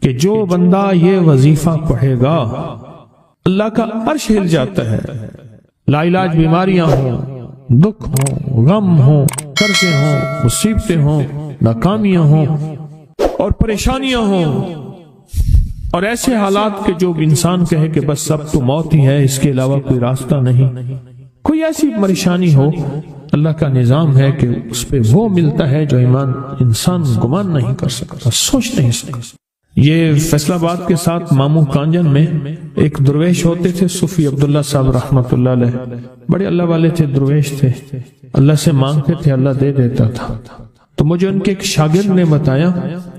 کہ جو بندہ یہ وظیفہ پڑھے گا اللہ کا عرش ہل جاتا ہے. لا علاج بیماریاں ہوں، دکھ ہوں، غم ہوں، قرضے ہوں، مصیبتیں ہوں، ناکامیاں ہوں اور پریشانیاں ہوں اور ایسے حالات کے جو انسان کہے کہ بس سب تو موت ہی ہے، اس کے علاوہ کوئی راستہ نہیں، کوئی ایسی پریشانی ہو، اللہ کا نظام ہے کہ اس پہ وہ ملتا ہے جو انسان گمان نہیں کر سکتا، سوچ نہیں سکتا. یہ فیصل آباد کے ساتھ مامو کانجن میں ایک درویش ہوتے تھے، صوفی عبداللہ صاحب رحمۃ اللہ علیہ، بڑے اللہ والے تھے، درویش تھے، اللہ سے مانگتے تھے، اللہ دے دیتا تھا. تو مجھے ان کے ایک شاگرد نے بتایا،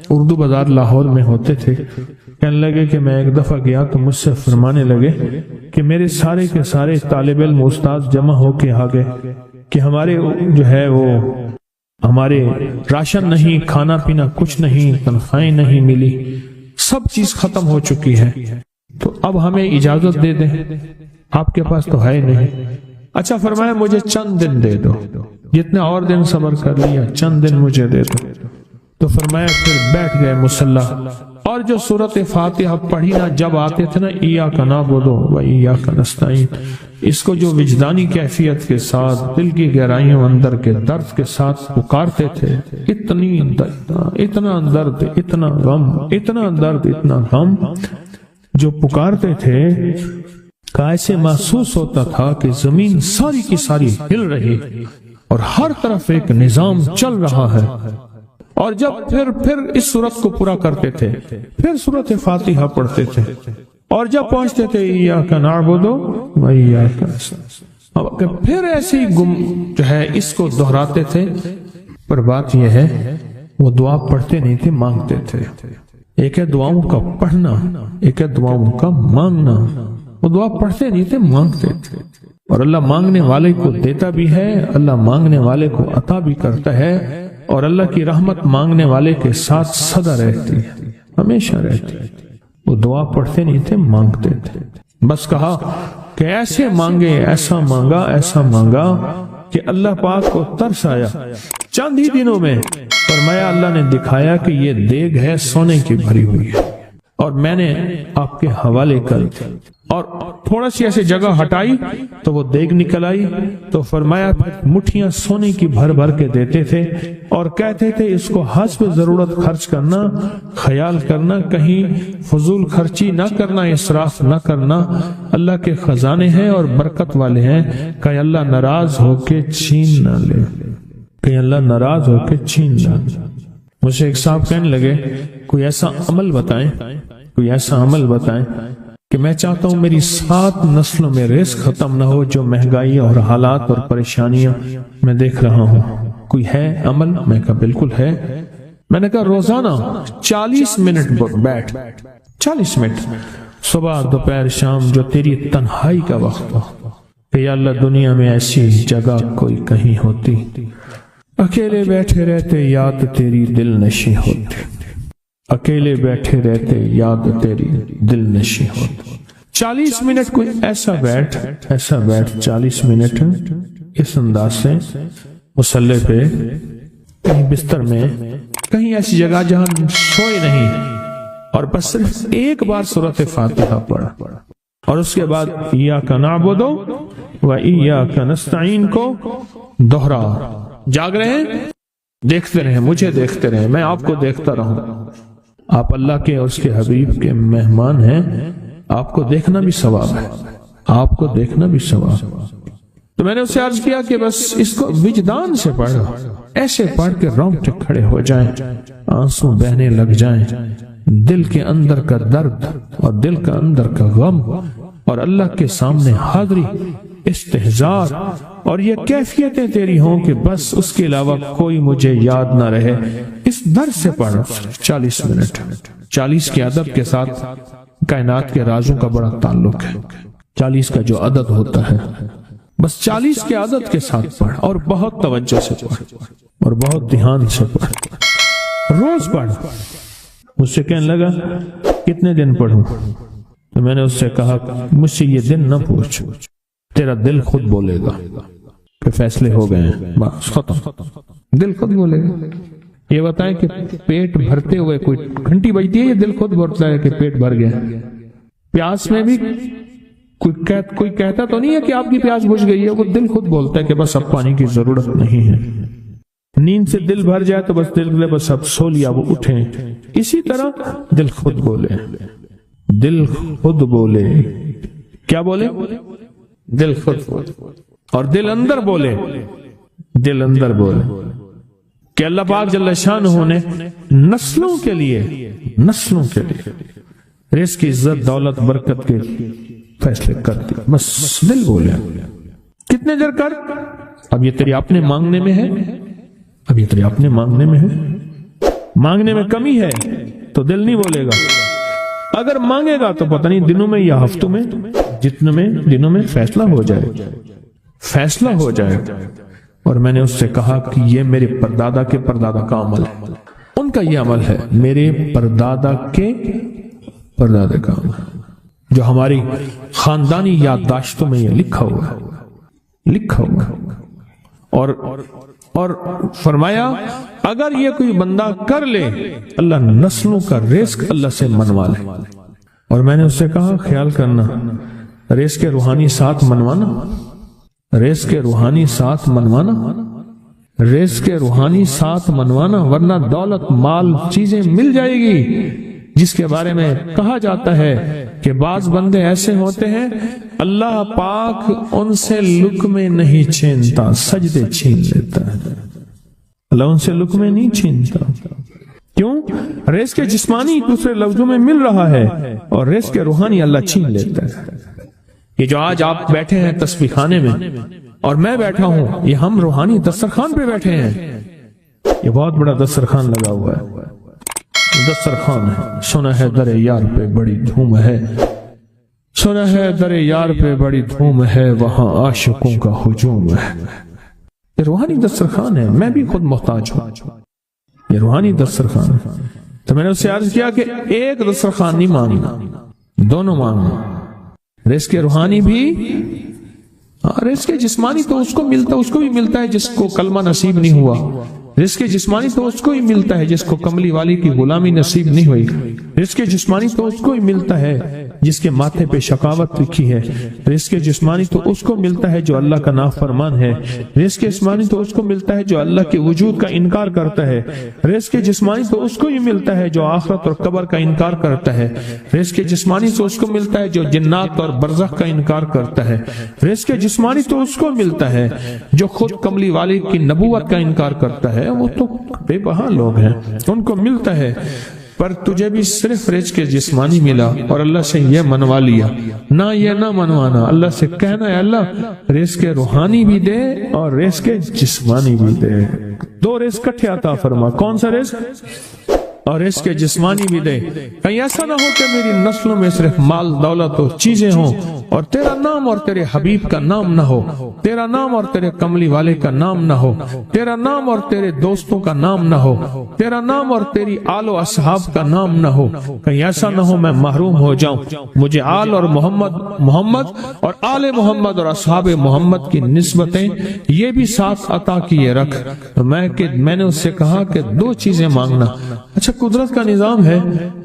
اردو بازار لاہور میں ہوتے تھے، کہنے لگے کہ میں ایک دفعہ گیا تو مجھ سے فرمانے لگے کہ میرے سارے کے سارے طالب علم استاد جمع ہو کے آ گئے کہ ہمارے جو ہے وہ ہمارے راشن نہیں، کھانا پینا کچھ نہیں، تنخواہیں نہیں ملی، سب چیز ختم ہو چکی ہے، تو اب ہمیں اجازت دے دیں، آپ کے پاس تو ہے نہیں. اچھا فرمایا مجھے چند دن دے دو، جتنے اور دن صبر کر لیا، چند دن مجھے دے دو. تو فرمایا پھر بیٹھ گئے مصلی اور جو سورۃ فاتحہ پڑھی نا جب آتے تھے نا، ایاک نعبد و ایاک نستعین، اس کو جو وجدانی کیفیت کے ساتھ دل کی گہرائیوں اندر کے درد کے ساتھ پکارتے تھے، اتنا درد، اتنا غم، اتنا درد، اتنا غم جو پکارتے تھے کہ ایسے محسوس ہوتا تھا کہ زمین ساری کی ساری ہل رہی اور ہر طرف ایک نظام چل رہا ہے. اور جب پھر اس صورت کو پورا کرتے تھے، پھر سورۃ فاتحہ پڑھتے تھے اور جب پہنچتے تھے ایاک نعبد و ایاک نستعین، پھر ایسے ہی جو ہے اس کو دہراتے تھے. پر بات یہ ہے وہ دعا پڑھتے نہیں تھے، مانگتے تھے. ایک ہے دعاؤں کا پڑھنا، ایک ہے دعاؤں کا مانگنا. وہ دعا پڑھتے نہیں تھے، مانگتے تھے. اور اللہ مانگنے والے کو دیتا بھی ہے، اللہ مانگنے والے کو عطا بھی کرتا ہے، اور اللہ کی رحمت مانگنے والے کے ساتھ سدا رہتی ہے، ہمیشہ رہتی ہے. وہ دعا پڑھتے نہیں تھے، مانگتے تھے. بس کہا کہ ایسے مانگے، ایسا مانگا، ایسا مانگا کہ اللہ پاک کو ترس آیا. چند ہی دنوں میں فرمایا اللہ نے دکھایا کہ یہ دیگ ہے سونے کی بھری ہوئی ہے، اور میں نے آپ کے حوالے کر دی، اور تھوڑا سی ایسے جگہ ہٹائی تو وہ دیگ نکل آئی. تو فرمایا مٹھیاں سونے کی بھر بھر کے دیتے تھے اور کہتے تھے اس کو حسب ضرورت خرچ کرنا، خیال کرنا، کہیں فضول خرچی نہ کرنا، اسراف نہ کرنا. اللہ کے خزانے ہیں اور برکت والے ہیں، کہ اللہ ناراض ہو کے چھین نہ لے، کہ اللہ ناراض ہو کے چھین نہ لے. مجھے ایک صاحب کہنے لگے کوئی ایسا عمل بتائیں، کوئی ایسا عمل بتائیں کہ میں چاہتا ہوں میری 7 نسلوں میں رزق ختم نہ ہو، جو مہنگائی اور حالات اور پریشانیاں میں دیکھ رہا ہوں. کوئی ہے عمل؟ میں کہا بالکل ہے. میں نے کہا روزانہ 40 منٹ بیٹھ، 40 منٹ صبح دوپہر شام، جو تیری تنہائی کا وقت ہو، کہ یا اللہ دنیا میں ایسی جگہ کوئی کہیں ہوتی، اکیلے بیٹھے رہتے یاد تیری دل نشی ہوتی، اکیلے بیٹھے رہتے یاد تیری دل نشی ہوتی. 40 منٹ کوئی ایسا بیٹھ 40 منٹ اس انداز سے مصلی پہ، کہیں بستر میں، کہیں ایسی جگہ جہاں سوئے نہیں، اور بس صرف ایک بار سورۃ فاتحہ پڑھا، اور اس کے بعد ایاک نعبد و ایاک نستعین کو دوہرا. جاگ رہے ہیں، دیکھتے رہیں، مجھے دیکھتے رہیں، میں آپ کو دیکھتا رہوں. آپ اللہ کے اور اس کے حبیب کے مہمان ہیں، آپ کو دیکھنا بھی ثواب ہے، آپ کو دیکھنا بھی ثواب. تو میں نے اسے عرض کیا کہ بس اس کو وجدان سے پڑھو، ایسے پڑھ کے رونگٹے کھڑے ہو جائیں، آنسو بہنے لگ جائیں، دل کے اندر کا درد اور دل کا اندر کا غم اور اللہ کے سامنے حاضری، استحضار، اور یہ کیفیتیں تیری ہوں کہ بس اس کے علاوہ کوئی مجھے یاد نہ رہے. اس در سے پڑھو 40 منٹ. 40 کے عدد کے ساتھ کائنات کے رازوں کا بڑا تعلق ہے. 40 کا جو عدد ہوتا ہے، بس 40 کے عدد کے ساتھ پڑھ، اور بہت توجہ سے پڑھ، اور بہت دھیان سے پڑھ، روز پڑھ. مجھ سے کہنے لگا کتنے دن پڑھوں؟ تو میں نے اس سے کہا مجھ سے یہ دن نہ پوچھ، تیرا دل خود بولے گا کہ فیصلے ہو گئے ہیں، بس ختم. دل خود بولے گا. یہ بتائیں کہ پیٹ بھرتے ہوئے کوئی گھنٹی بجتی ہے یا دل خود بولتا ہے کہ پیٹ بھر گیا؟ پیاس میں بھی کوئی کہتا تو نہیں ہے کہ آپ کی پیاس بجھ گئی ہے، وہ دل خود بولتا ہے کہ بس اب پانی کی ضرورت نہیں ہے۔ نیند سے دل بھر جائے تو بس دل بولے بس اب سو لیا، وہ اٹھیں۔ اسی طرح دل خود بولے، دل خود بولے، کیا بولے؟ دل خود بولے، اور دل اندر بولے، دل اندر بولے کہ اللہ پاک جل شانہ نے نسلوں کے لیے رزق کی عزت دولت برکت کے فیصلے کر دی، بس دل بولے۔ کتنے دیر کر؟ اب یہ تیری اپنے مانگنے میں ہے، اب یہ تیری اپنے مانگنے میں ہے۔ مانگنے میں کمی ہے تو دل نہیں بولے گا، اگر مانگے گا تو پتہ نہیں دنوں میں یا ہفتوں میں، جتنے میں دنوں میں فیصلہ ہو جائے۔ اور میں نے اس سے کہا کہ یہ میرے پردادا کے پردادا کا عمل ہے، ان کا یہ عمل ہے، میرے پردادا کے پردادا کا عمل، جو ہماری خاندانی یادداشتوں میں یہ لکھا ہوا اور فرمایا اگر یہ کوئی بندہ کر لے اللہ نسلوں کا رزق اللہ سے منوا لے۔ اور میں نے اس سے کہا خیال کرنا، رزق کے روحانی ساتھ منوانا، رزق کے روحانی ساتھ منوانا، رزق کے روحانی ساتھ منوانا، ورنہ دولت مال چیزیں مل جائے گی جس کے بارے میں کہا جاتا ہے کہ بعض بندے ایسے ہوتے ہیں اللہ پاک ان سے لقمے نہیں چھینتا، سجدے چھین لیتا ہے۔ اللہ ان سے لقمے نہیں چھینتا، کیوں؟ رزق جسمانی دوسرے لفظوں میں مل رہا ہے اور رزق روحانی اللہ چھین لیتا ہے۔ یہ جو آج آپ بیٹھے ہیں تسبیح خانے میں اور میں بیٹھا ہوں، یہ ہم روحانی دسترخوان پہ بیٹھے ہیں۔ یہ بہت بڑا دسترخوان لگا ہوا ہے، دسترخوان ہے۔ سنا ہے در یار پہ بڑی دھوم ہے، سنا ہے در یار پہ بڑی دھوم ہے، وہاں عاشقوں کا ہجوم ہے۔ یہ روحانی دسترخوان ہے، میں بھی خود محتاج ہوں، یہ روحانی دسترخوان ہے۔ تو میں نے اس سے عرض کیا کہ ایک دسترخوان نہیں مانگنا، دونوں مانگنا، رزق روحانی بھی، رزق جسمانی تو اس کو بھی ملتا ہے جس کو کلمہ نصیب نہیں ہوا، رزق جسمانی تو اس کو ہی ملتا ہے جس کو کملی والی کی غلامی نصیب نہیں ہوئی، رزق جسمانی تو اس کو ہی ملتا ہے جس کے ماتھے پہ شقاوت لکھی ہے، رزق جسمانی تو اس کو ملتا ہے جو اللہ کا نافرمان ہے، رزق جسمانی تو اس کو ملتا ہے جو اللہ کے وجود کا انکار کرتا ہے، رزق جسمانی تو اس کو ہی ملتا ہے جو آخرت اور قبر کا انکار کرتا ہے، رزق جسمانی تو اس کو ملتا ہے جو جنات اور برزخ کا انکار کرتا ہے، رزق جسمانی تو اس کو ملتا ہے جو خود کملی والی کی نبوت کا انکار کرتا ہے، وہ تو بے بہا لوگ ہیں، ان کو ملتا ہے۔ پر تجھے بھی صرف رزق جسمانی ملا اور اللہ سے یہ منوا لیا، نہ یہ نہ منوانا، اللہ سے کہنا ہے اللہ رزق روحانی بھی دے اور رزق جسمانی بھی دے، دو رزق کٹھے عطا فرما، کون سا رزق؟ اور رزق جسمانی بھی دے۔ کہیں ایسا نہ ہو کہ میری نسلوں میں صرف مال دولت اور چیزیں ہوں اور تیرا نام اور تیرے حبیب کا نام نہ ہو، تیرا نام اور تیرے کملی والے کا نام نہ ہو، تیرا نام اور تیرے دوستوں کا نام نہ ہو، تیرا نام اور تیری آل و اصحاب کا نام نہ ہو۔ کہیں ایسا نہ ہو میں محروم ہو جاؤں، مجھے آل اور محمد اور آل محمد اور اصحاب محمد کی نسبتیں یہ بھی ساتھ عطا کیے رکھ۔ میں نے اس سے کہا کہ دو چیزیں مانگنا۔ اچھا قدرت کا نظام ہے،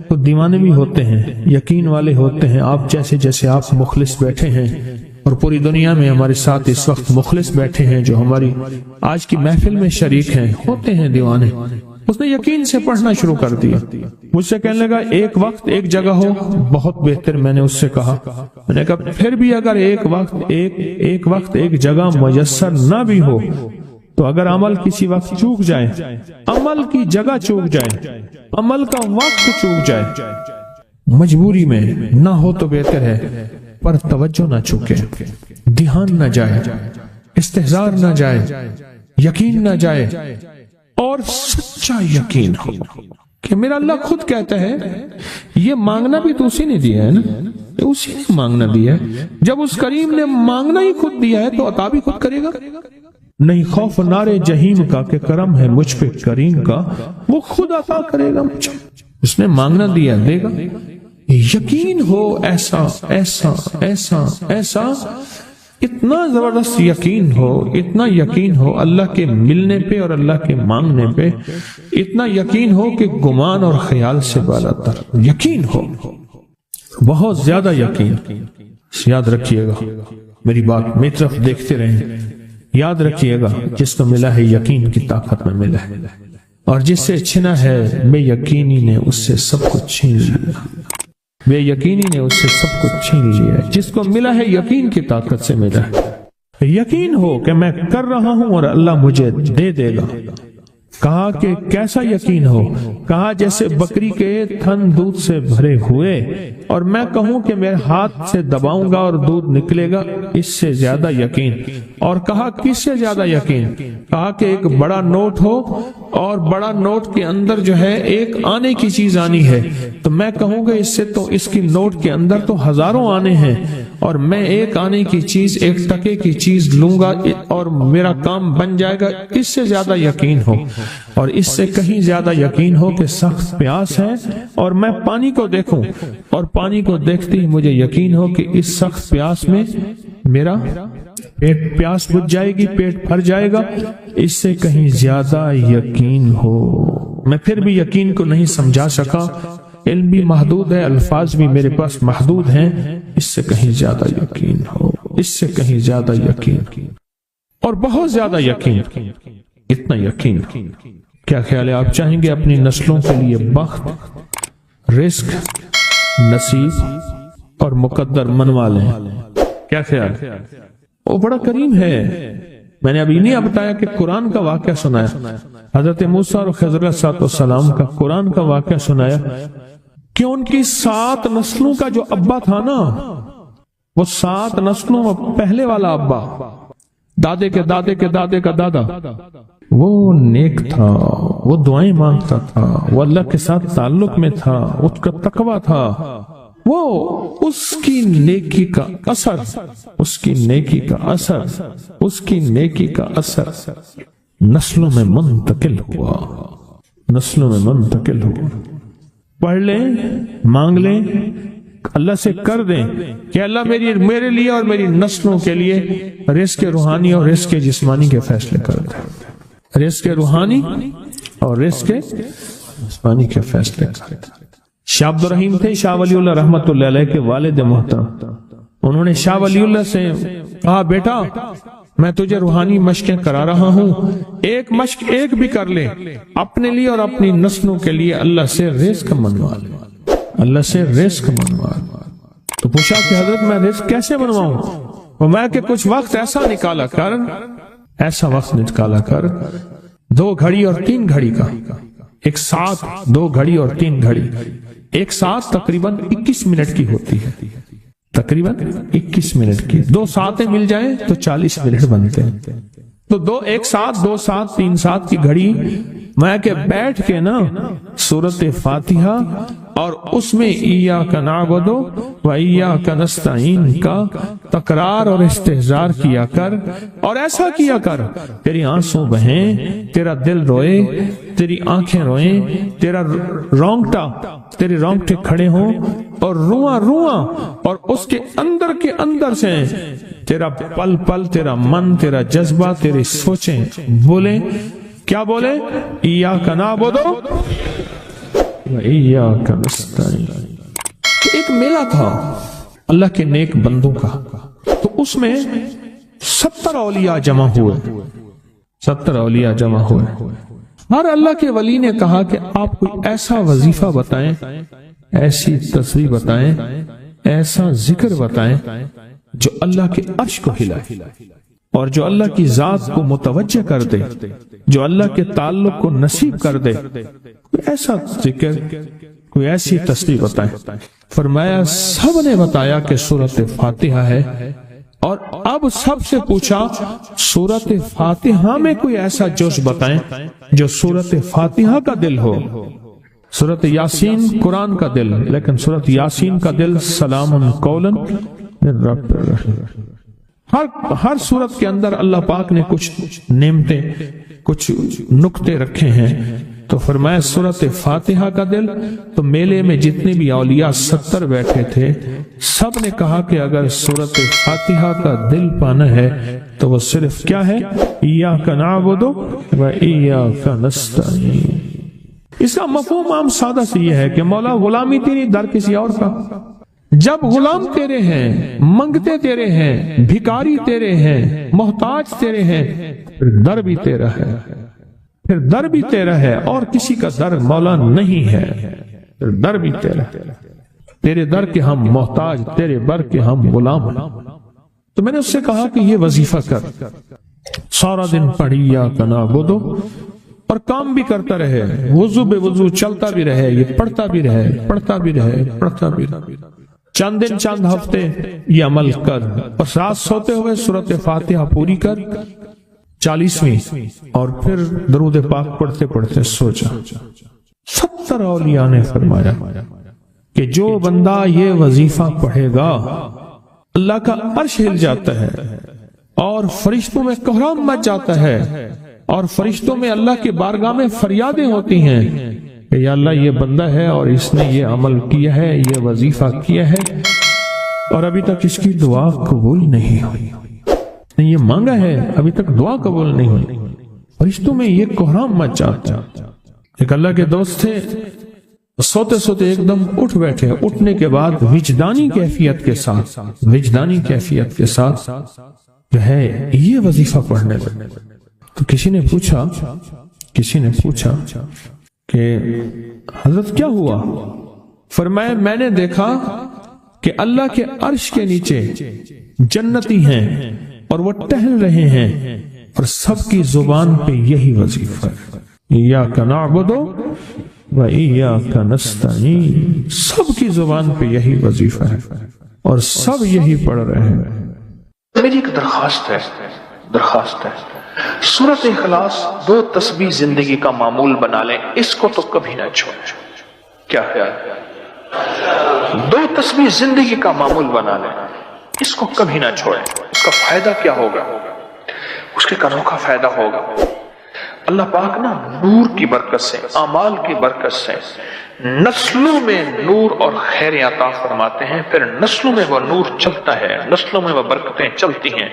تو دیوانے بھی ہوتے ہیں، یقین والے ہوتے ہیں، آپ جیسے آپ مخلص بیٹھے ہیں اور پوری دنیا میں ہمارے ساتھ اس وقت مخلص بیٹھے ہیں جو ہماری آج کی محفل میں شریک ہیں، ہوتے ہیں دیوانے۔ اس نے یقین سے پڑھنا شروع کر دیا، مجھ سے کہنے لگا ایک وقت ایک جگہ ہو بہت بہتر۔ میں نے اس سے کہا، میں نے کہا پھر بھی اگر ایک وقت ایک جگہ میسر نہ بھی ہو تو اگر عمل کسی وقت چوک جائے، عمل کی جگہ چوک جائے، عمل کا وقت چوک جائے، مجبوری میں نہ ہو تو بہتر ہے، پر توجہ نہ چوکے، دھیان نہ جائے، استحضار نہ جائے، یقین نہ جائے، اور سچا یقین ہو کہ میرا اللہ خود کہتا ہے یہ مانگنا بھی تو اسی نے دیا ہے نا، اسی نے مانگنا دیا ہے۔ جب اس کریم نے مانگنا ہی خود دیا ہے تو عطا بھی خود کرے گا۔ نہیں خوف نارے جہیم کا کہ کرم ہے مجھ پہ کریم کا، وہ خود عطا کرے گا مجھے، اس نے مانگنا دیا دے گا۔ یقین ہو ایسا ایسا ایسا ایسا اتنا زبردست یقین ہو، اتنا یقین ہو اللہ کے ملنے پہ اور اللہ کے مانگنے پہ، اتنا یقین ہو کہ گمان اور خیال سے بالا تر یقین ہو، بہت زیادہ یقین۔ یاد رکھیے گا میری بات، میری طرف دیکھتے رہیں، یاد رکھیے گا جس کو ملا ہے یقین کی طاقت میں ملا ہے، اور جس سے چھنا ہے بے یقینی نے اس سے سب کچھ چھین لیا، بے یقینی نے اس سے سب کچھ چھین لیا۔ جس کو ملا ہے یقین کی طاقت سے ملا ہے، یقین ہو کہ میں کر رہا ہوں اور اللہ مجھے دے دے گا۔ کہا کہ کیسا یقین ہو؟ کہا جیسے بکری کے تھن دودھ سے بھرے ہوئے اور میں کہوں کہ میرے ہاتھ سے دباؤں گا اور دودھ نکلے گا، اس سے زیادہ یقین۔ اور کہا کس سے زیادہ یقین؟ کہا کہ ایک بڑا نوٹ ہو اور بڑا نوٹ کے اندر جو ہے ایک آنے کی چیز آنی ہے، تو میں کہوں گا اس سے تو اس کی نوٹ کے اندر تو ہزاروں آنے ہیں، اور میں ایک آنے کی چیز، ایک ٹکے کی چیز لوں گا اور میرا کام بن جائے گا۔ اس سے زیادہ یقین ہو، اور اس سے کہیں زیادہ یقین ہو کہ سخت پیاس ہے اور میں پانی کو دیکھوں، اور پانی کو دیکھتے ہی مجھے یقین ہو کہ اس سخت پیاس میں میرا پیاس بجھ جائے گی، پیٹ بھر جائے گا۔ اس سے کہیں زیادہ یقین ہو۔ میں پھر بھی یقین کو نہیں سمجھا سکا، علم بھی محدود ہے، الفاظ بھی میرے پاس محدود ہیں۔ اس سے کہیں زیادہ یقین ہو، اس سے کہیں زیادہ یقین، اور بہت زیادہ یقین، اتنا یقین۔ کیا خیال ہے؟ آپ چاہیں گے اپنی نسلوں کے لیے بخت، رزق، نصیب اور مقدر منوا لیں؟ کیا خیال؟ وہ بڑا کریم ہے۔ میں نے ابھی نہیں بتایا کہ قرآن کا واقعہ سنایا، حضرت موسیٰ اور خضر علیہ السلام کا قرآن کا واقعہ سنایا کہ ان کی 7 نسلوں کا جو ابا تھا نا، وہ 7 نسلوں میں پہلے والا ابا، دادے کے دادے کے دادے کا دادا، وہ نیک تھا، وہ دعائیں مانگتا تھا، وہ اللہ کے ساتھ تعلق میں تھا، اس کا تقویٰ تھا، وہ اس کی نیکی کا اثر، اس کی نیکی کا اثر، اس کی نیکی کا اثر نسلوں میں منتقل ہوا، نسلوں میں منتقل ہوا۔ پڑھ لیں، مانگ لیں، اللہ سے کر دیں کہ اللہ میرے لیے اور میری نسلوں کے لیے رزق روحانی اور رزق جسمانی کے فیصلے کر دیں، رزق روحانی اور رزق جسمانی کے فیصلے کر دیں۔ شاہ عبد الرحیم تھے شاہ ولی اللہ رحمت اللہ علیہ کے والد محترم۔ انہوں نے شاہ ولی اللہ سے کہا بیٹا میں تجھے روحانی مشقیں کرا رہا ہوں، ایک مشق ایک بھی کر لے اپنے لیے اور اپنی نسلوں کے لیے، اللہ سے رزق منوا لے، اللہ سے رزق منوا لے۔ تو پوچھا کہ حضرت میں رزق کیسے منواؤں؟ وہ میں کہ کچھ وقت ایسا نکالا کر، ایسا وقت نکالا کر 2 گھڑی اور 3 گھڑی کا، ایک ساتھ 2 گھڑی اور 3 گھڑی، ایک ساتھ تقریباً 21 منٹ کی ہوتی ہے، تقریباً 21 منٹ کی، 2 ساتیں مل جائیں تو 40 منٹ بنتے ہیں، تو ایک ساتھ 2 ساتھ 3 ساتھ کی گھڑی میں کہ بیٹھ کے نا سورۃ فاتحہ اور اس میں ایاک نعبد و ایاک نستعین کا تکرار اور استحضار کیا کر، اور ایسا کیا کر تیری آنسوں بہیں، تیرا دل روئے، تیری آنکھیں روئیں، تیرے رونگٹے کھڑے ہوں اور رواں رواں، اور اس کے اندر سے تیرا پل پل، تیرا من، تیرا جذبہ، تیری سوچیں بولیں، کیا بولے؟ ایاک نعبد و ایاک نستعین۔ ایک میلہ تھا اللہ کے نیک بندوں کا، تو اس میں 70 اولیاء جمع ہوئے، 70 اولیاء جمع ہوئے۔ اور اللہ کے ولی نے کہا کہ آپ کوئی ایسا وظیفہ بتائیں، ایسی تصویر بتائیں، ایسا ذکر بتائیں جو اللہ کے عرش کو ہلائے اور جو اللہ کی ذات کو متوجہ کر دے، جو اللہ کے تعلق کو نصیب کر دے، کوئی ایسا ذکر، کوئی ایسی تصویر بتائیں۔ فرمایا سب نے بتایا کہ سورۃ فاتحہ ہے، اور اب سب سے پوچھا سورۃ فاتحہ میں کوئی ایسا جز بتائیں جو سورۃ فاتحہ کا دل ہو۔ سورۃ یاسین قرآن کا دل، لیکن سورۃ یاسین کا دل سلام قولا من رب الرحیم۔ ہر سورت کے اندر اللہ پاک نے کچھ نعمتیں، کچھ نکتے رکھے ہیں، تو فرمایا سورت فاتحہ کا دل. تو میلے میں جتنے بھی اولیاء 70 بیٹھے تھے سب نے کہا کہ اگر سورت فاتحہ کا دل پانا ہے تو وہ صرف کیا ہے؟ ایاک نعبد و ایاک نستعین. اس کا مفہوم عام سادہ سے یہ ہے کہ مولا غلامی تیری در کسی اور کا. جب غلام تیرے ہیں، منگتے تیرے ہیں، بھکاری تیرے ہیں، محتاج تیرے ہیں، پھر در بھی تیرا ہے، پھر در بھی تیرا ہے اور کسی کا در مولا نہیں ہے. پھر در بھی تیرا ہے، تیرے در کے ہم محتاج، تیرے بر کے ہم غلام. تو میں نے اس سے کہا کہ یہ وظیفہ کر، سارا دن پڑھی یا کنا بدو اور کام بھی کرتا رہے، وضو بے وضو چلتا بھی رہے، یہ پڑھتا بھی رہے، پڑھتا بھی رہے، پڑھتا بھی رہے. چند دن چند ہفتے یہ عمل کر، اور رات سوتے ہوئے سورت فاتحہ پوری کر 40ویں، اور پھر درود پاک پڑھتے پڑھتے سو جا. 70 اولیاء نے فرمایا کہ جو بندہ یہ وظیفہ پڑھے گا اللہ کا عرش ہل جاتا ہے اور فرشتوں میں کوہرام مچ جاتا ہے، اور فرشتوں میں اللہ کے بارگاہ میں فریادیں ہوتی ہیں کہ یا اللہ یہ بندہ ہے اور اس نے یہ عمل کیا ہے، یہ وظیفہ کیا ہے اور ابھی تک اس کی دعا قبول نہیں ہوئی، یہ مانگا ہے ابھی تک دعا قبول نہیں ہوئی. فرشتوں میں یہ کوہرام مچ جاتا. ایک اللہ کے دوست تھے، سوتے سوتے ایک دم اٹھ بیٹھے. اٹھنے کے بعد وجدانی کیفیت کے ساتھ جو ہے یہ وظیفہ پڑھنے لگے. تو کسی نے پوچھا کہ حضرت کیا ہوا؟ فرمایا میں نے دیکھا کہ اللہ کے عرش کے نیچے جنتی ہیں اور وہ ٹہل رہے ہیں اور سب کی زبان پہ یہی وظیفہ ہے، ایاک نعبد و ایاک نستعین. سب کی زبان پہ یہی وظیفہ ہے اور سب یہی پڑھ رہے ہیں. میری ایک درخواست ہے سورۃ اخلاص 2 تسبیح زندگی کا معمول بنا لیں، اس کو تو کبھی نہ چھوڑیں. کیا خیال ہے؟ 2 تسبیح زندگی کا معمول بنا لیں، اس کو کبھی نہ چھوڑیں. اس کا فائدہ کیا ہوگا؟ اس کے انوکھا فائدہ ہوگا. اللہ پاک نا نور کی برکت سے، اعمال کی برکت سے نسلوں میں نور اور خیر عطا فرماتے ہیں. پھر نسلوں میں وہ نور چلتا ہے، نسلوں میں وہ برکتیں چلتی ہیں.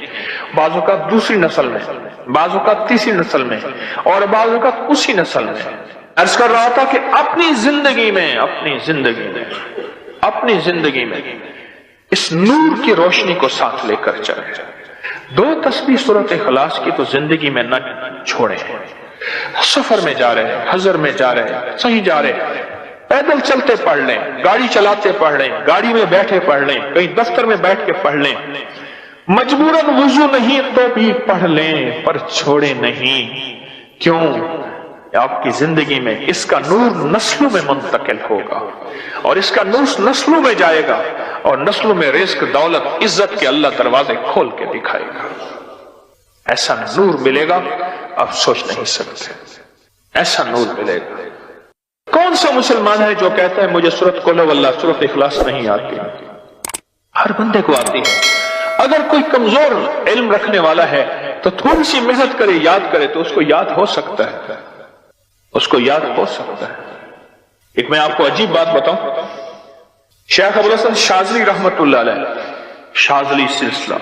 بعض اوقات دوسری نسل میں، بعض اوقات تیسری نسل میں، اور بعض اوقات اسی نسل میں. عرض کر رہا تھا کہ اپنی زندگی میں اس نور کی روشنی کو ساتھ لے کر چلے. 2 تسبیح سورۃ اخلاص کی تو زندگی میں نہ چھوڑیں. سفر میں جا رہے ہیں، حضر میں جا رہے ہیں، صحیح جا رہے ہیں، پیدل چلتے پڑھ لیں، گاڑی چلاتے پڑھ لیں، گاڑی میں بیٹھے پڑھ لیں، کہیں دفتر میں بیٹھ کے پڑھ لیں، مجبوراً وضو نہیں تو بھی پڑھ لیں، پر چھوڑے نہیں. کیوں؟ آپ کی زندگی میں اس کا نور نسلوں میں منتقل ہوگا اور اس کا نور نسلوں میں جائے گا اور نسلوں میں رزق، دولت، عزت کے اللہ دروازے کھول کے دکھائے گا. ایسا نور ملے گا آپ سوچ نہیں سکتے. ایسا نور ملے گا. کون سا مسلمان ہے جو کہتا ہے مجھے سورۃ قل ہو اللہ، سورۃ اخلاص نہیں آتی؟ ہر بندے کو آتی ہے. اگر کوئی کمزور علم رکھنے والا ہے تو تھوڑی سی محنت کرے، یاد کرے تو اس کو یاد ہو سکتا ہے. ایک میں آپ کو عجیب بات بتاؤں. شیخ ابوالحسن شاذلی رحمت اللہ علیہ، شاذلی سلسلہ،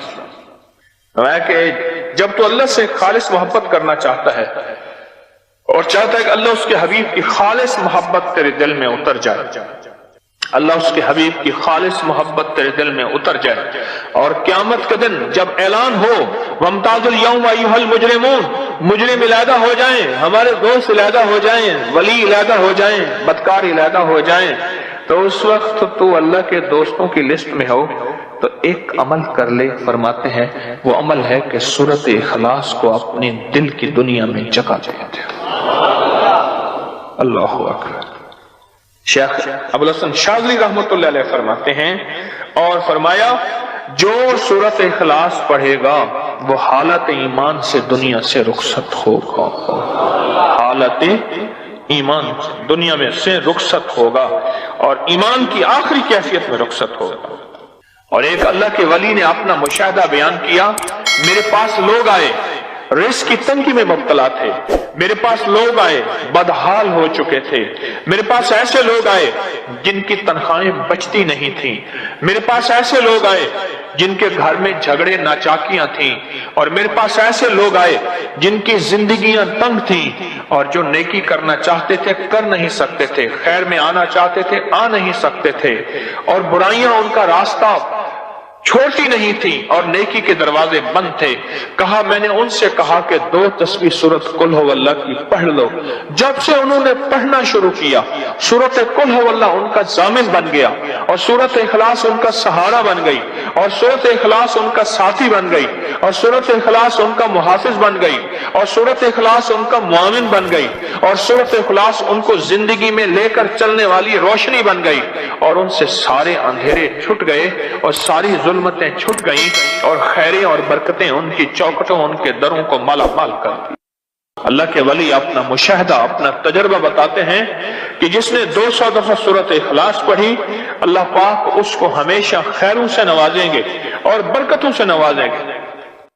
میں کہ جب تو اللہ سے خالص محبت کرنا چاہتا ہے اور چاہتا ہے کہ اللہ اس کے حبیب کی خالص محبت تیرے دل میں اتر جائے، اللہ اس کے حبیب کی خالص محبت تیرے دل میں اتر جائے، اور قیامت کے دن جب اعلان ہو وَامْتَازُوا الْيَوْمَ أَيُّهَا الْمُجْرِمُونَ، مجرم علیحدہ ہو جائیں، ہمارے دوست علیحدہ ہو جائیں، ولی علیحدہ ہو جائیں، بدکار علیحدہ ہو جائیں، تو اس وقت تو اللہ کے دوستوں کی لسٹ میں ہو تو ایک عمل کر لے. فرماتے ہیں وہ عمل ہے کہ سورۃ اخلاص کو اپنے دل کی دنیا میں جگہ دے دے. اللہ اکبر. شیخ ابوالحسن شاذلی رحمت اللہ علیہ فرماتے ہیں، اور فرمایا جو سورۃ اخلاص پڑھے گا وہ حالت ایمان سے دنیا سے رخصت ہوگا. حالت ایمان دنیا میں سے رخصت ہوگا اور ایمان کی آخری کیفیت میں رخصت ہوگا. اور ایک اللہ کے ولی نے اپنا مشاہدہ بیان کیا. میرے پاس لوگ آئے رزق کی تنگی میں مبتلا تھے، میرے پاس لوگ آئے بدحال ہو چکے تھے، میرے پاس ایسے لوگ آئے جن کی تنخواہیں بچتی نہیں تھیں، میرے پاس ایسے لوگ آئے جن کے گھر میں جھگڑے ناچاکیاں تھیں، اور میرے پاس ایسے لوگ آئے جن کی زندگیاں تنگ تھیں، اور جو نیکی کرنا چاہتے تھے کر نہیں سکتے تھے، خیر میں آنا چاہتے تھے آ نہیں سکتے تھے، اور برائیاں ان کا راستہ چھوٹی نہیں تھی اور نیکی کے دروازے بند تھے۔ کہا میں نے ان سے کہا کہ 2 تسبیح سورت قل ہو اللہ کی پڑھ لو۔ جب سے انہوں نے پڑھنا شروع کیا سورت قل ہو اللہ ان کا ضامن بن گیا، اور سورت اخلاص ان کا سہارا بن گئی، اور سورت اخلاص ان کا ساتھی بن گئی، اور سورت اخلاص ان کا محافظ بن گئی، اور سورت اخلاص ان کا معاون بن گئی، اور سورت اخلاص ان کو زندگی میں لے کر چلنے والی روشنی بن گئی، اور ان سے سارے اندھیرے چھٹ گئے اور ساری ظلمتیں چھٹ گئیں، اور خیریں اور برکتیں ان کی چوکھٹوں ان کے دروں کو مالا مال کر دی۔ اللہ کے ولی اپنا مشاہدہ اپنا تجربہ بتاتے ہیں کہ جس نے 200 دفعہ سورت اخلاص پڑھی اللہ پاک اس کو ہمیشہ خیروں سے نوازیں گے اور برکتوں سے نوازیں گے۔